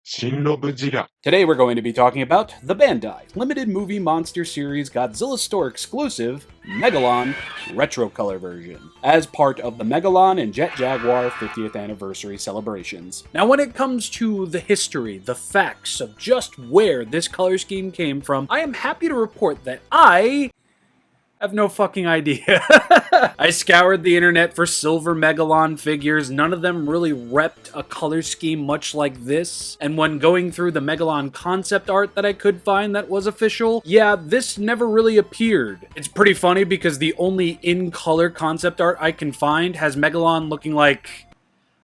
ShinRobjira. Today we're going to be talking about the Bandai limited movie monster series Godzilla Store exclusive Megalon Retro Color version, as part of the Megalon and Jet Jaguar 50th anniversary celebrations. Now when it comes to the history, the facts of just where this color scheme came from, I am happy to report that I have no fucking idea. I scoured the internet for silver Megalon figures. None of them really repped a color scheme much like this. And when going through the Megalon concept art that I could find that was official, yeah, this never really appeared. It's pretty funny because the only in-color concept art I can find has Megalon looking like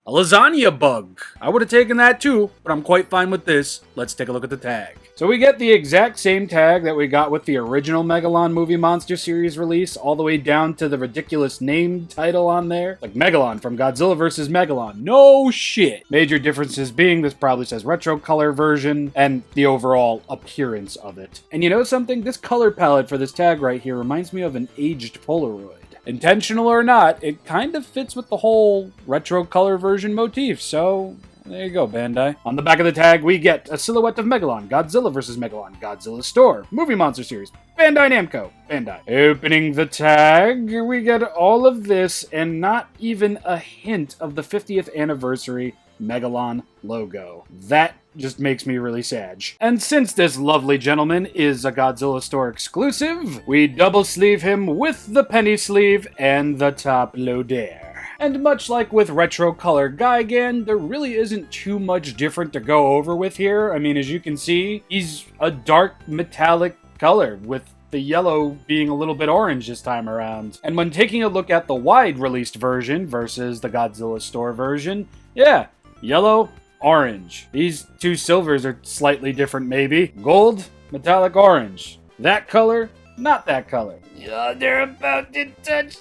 a lasagna bug. I would have taken that too, but I'm quite fine with this. Let's take a look at the tag. So we get the exact same tag that we got with the original Megalon movie monster series release, all the way down to the ridiculous name title on there. Like Megalon from Godzilla vs. Megalon. No shit! Major differences being this probably says retro color version and the overall appearance of it. And you know something? This color palette for this tag right here reminds me of an aged Polaroid. Intentional or not, it kind of fits with the whole retro color version motif, so there you go, Bandai. On the back of the tag, we get a silhouette of Megalon, Godzilla vs. Megalon, Godzilla Store, Movie Monster Series, Bandai Namco, Bandai. Opening the tag, we get all of this and not even a hint of the 50th anniversary Megalon logo. That just makes me really sad. And since this lovely gentleman is a Godzilla Store exclusive, we double sleeve him with the penny sleeve and the top loader. And much like with Retro Color Gigan, there really isn't too much different to go over with here. I mean, as you can see, he's a dark metallic color with the yellow being a little bit orange this time around. And when taking a look at the wide released version versus the Godzilla Store version, yeah, yellow, orange. These two silvers are slightly different maybe. Gold, metallic orange. That color, not that color. Yeah, they're about to touch.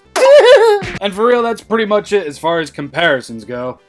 And for real, that's pretty much it as far as comparisons go.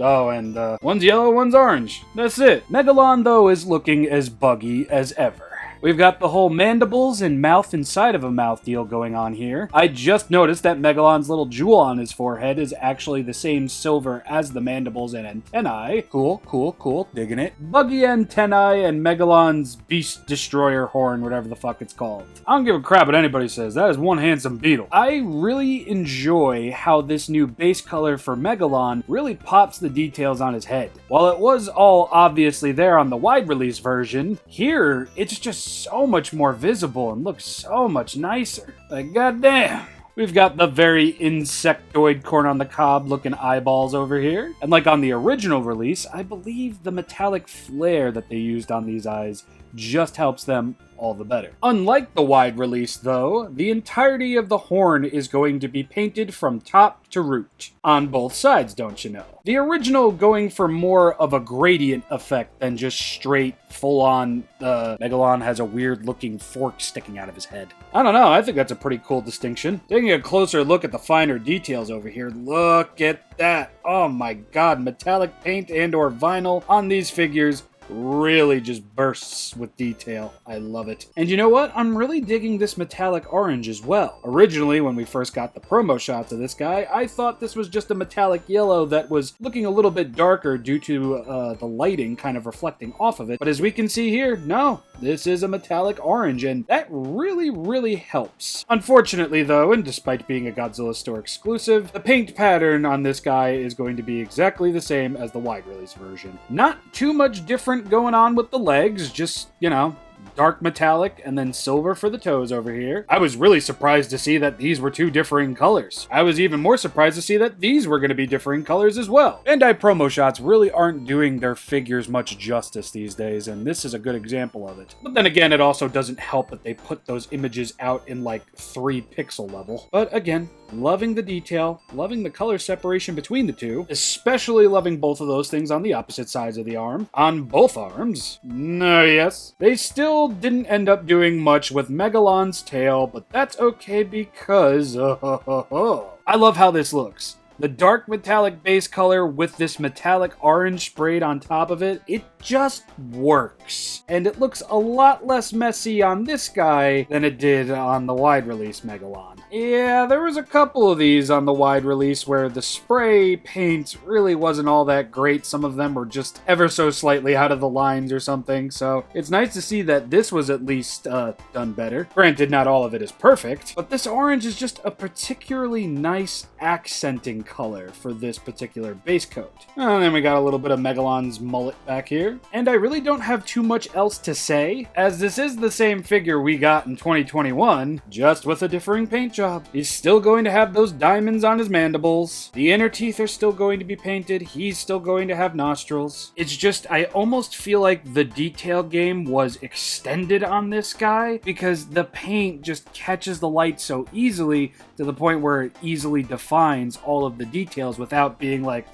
Oh, and one's yellow, one's orange. That's it. Megalon, though, is looking as buggy as ever. We've got the whole mandibles and mouth inside of a mouth deal going on here. I just noticed that Megalon's little jewel on his forehead is actually the same silver as the mandibles and antennae. Cool, cool, cool. Digging it. Buggy antennae and Megalon's beast destroyer horn, whatever the fuck it's called. I don't give a crap what anybody says. That is one handsome beetle. I really enjoy how this new base color for Megalon really pops the details on his head. While it was all obviously there on the wide release version, here it's just so much more visible and looks so much nicer. Like, goddamn. We've got the very insectoid corn on the cob looking eyeballs over here. And like on the original release, I believe the metallic flare that they used on these eyes just helps them all the better. Unlike the wide release though, the entirety of the horn is going to be painted from top to root. On both sides, don't you know? The original going for more of a gradient effect than just straight, full-on, Megalon has a weird-looking fork sticking out of his head. I don't know, I think that's a pretty cool distinction. Taking a closer look at the finer details over here, look at that. Oh my god, metallic paint and or vinyl on these figures really just bursts with detail. I love it. And you know what? I'm really digging this metallic orange as well. Originally, when we first got the promo shots of this guy, I thought this was just a metallic yellow that was looking a little bit darker due to the lighting kind of reflecting off of it. But as we can see here, no, this is a metallic orange, and that really, really helps. Unfortunately, though, and despite being a Godzilla Store exclusive, the paint pattern on this guy is going to be exactly the same as the wide release version. Not too much different going on with the legs, just, you know, dark metallic and then silver for the toes over here. I was really surprised to see that these were two differing colors. I was even more surprised to see that these were going to be differing colors as well. Bandai promo shots really aren't doing their figures much justice these days, and this is a good example of it. But then again, it also doesn't help that they put those images out in like 3 pixel level. But again, loving the detail, loving the color separation between the two, especially loving both of those things on the opposite sides of the arm. On both arms. No, yes. They still didn't end up doing much with Megalon's tail, but that's okay because I love how this looks. The dark metallic base color with this metallic orange sprayed on top of it, it just works. And it looks a lot less messy on this guy than it did on the wide release Megalon. Yeah, there was a couple of these on the wide release where the spray paint really wasn't all that great. Some of them were just ever so slightly out of the lines or something, so it's nice to see that this was at least done better. Granted, not all of it is perfect, but this orange is just a particularly nice accenting color for this particular base coat. And then we got a little bit of Megalon's mullet back here. And I really don't have too much else to say, as this is the same figure we got in 2021, just with a differing paint job. He's still going to have those diamonds on his mandibles. The inner teeth are still going to be painted. He's still going to have nostrils. It's just, I almost feel like the detail game was extended on this guy because the paint just catches the light so easily to the point where it easily defines all of the details without being like,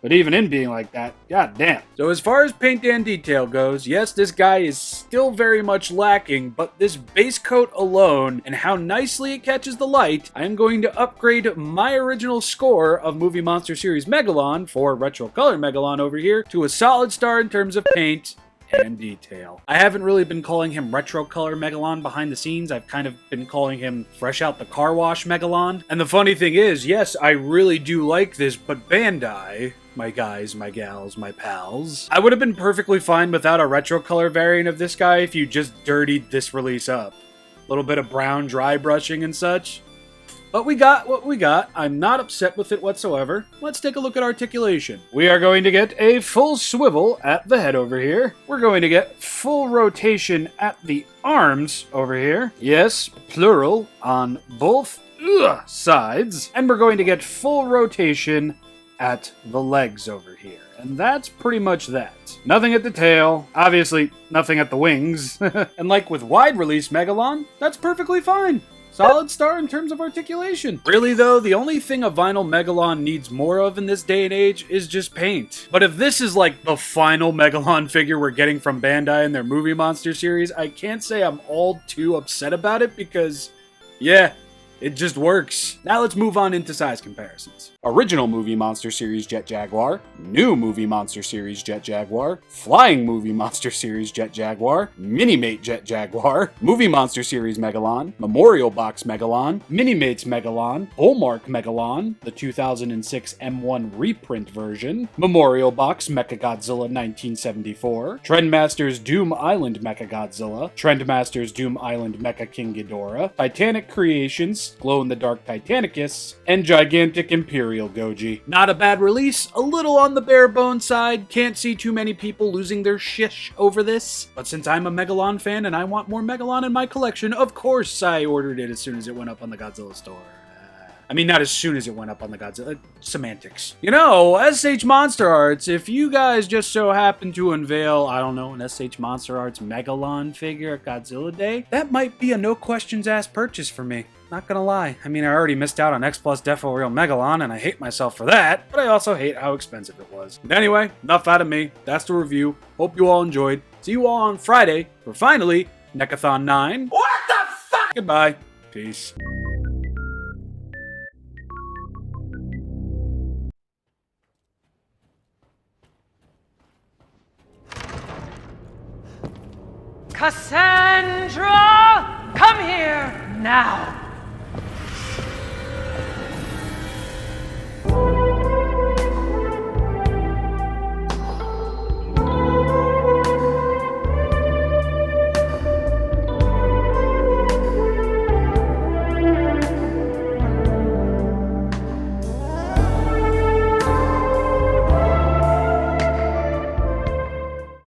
But even in being like that, god damn. So as far as paint and detail goes, yes, this guy is still very much lacking, but this base coat alone and how nicely it catches the light, I am going to upgrade my original score of Movie Monster Series Megalon for Retro Color Megalon over here to a solid star in terms of paint and detail. I haven't really been calling him Retro Color Megalon behind the scenes. I've kind of been calling him Fresh Out the Car Wash Megalon. And the funny thing is, yes, I really do like this, but Bandai, my guys, my gals, my pals, I would have been perfectly fine without a retro color variant of this guy if you just dirtied this release up. A little bit of brown dry brushing and such. But we got what we got. I'm not upset with it whatsoever. Let's take a look at articulation. We are going to get a full swivel at the head over here. We're going to get full rotation at the arms over here. Yes, plural on both sides. And we're going to get full rotation at the legs over here. And that's pretty much that. Nothing at the tail, obviously nothing at the wings. And like with wide release Megalon, that's perfectly fine. Solid star in terms of articulation. Really though, the only thing a vinyl Megalon needs more of in this day and age is just paint. But if this is like the final Megalon figure we're getting from Bandai in their Movie Monster series, I can't say I'm all too upset about it because, yeah, it just works. Now let's move on into size comparisons. Original Movie Monster Series Jet Jaguar, New Movie Monster Series Jet Jaguar, Flying Movie Monster Series Jet Jaguar, Mini-Mate Jet Jaguar, Movie Monster Series Megalon, Memorial Box Megalon, Mini-Mates Megalon, Bullmark Megalon, the 2006 M1 reprint version, Memorial Box Mechagodzilla 1974, Trendmasters Doom Island Mechagodzilla, Trendmasters Doom Island Mecha King Ghidorah, Titanic Creations, Glow-in-the-Dark Titanicus, and Gigantic Imperial Goji. Not a bad release, a little on the bare bone side, can't see too many people losing their shish over this, but since I'm a Megalon fan and I want more Megalon in my collection, of course I ordered it as soon as it went up on the Godzilla store. I mean, not as soon as it went up on the Godzilla. Semantics. You know, SH Monster Arts, if you guys just so happen to unveil, I don't know, an SH Monster Arts Megalon figure at Godzilla Day, that might be a no questions asked purchase for me. Not gonna lie. I mean, I already missed out on X Plus Defo Real Megalon, and I hate myself for that, but I also hate how expensive it was. Anyway, enough out of me. That's the review. Hope you all enjoyed. See you all on Friday for finally Necathon 9. What the fuck? Goodbye. Peace. Cassandra, come here now.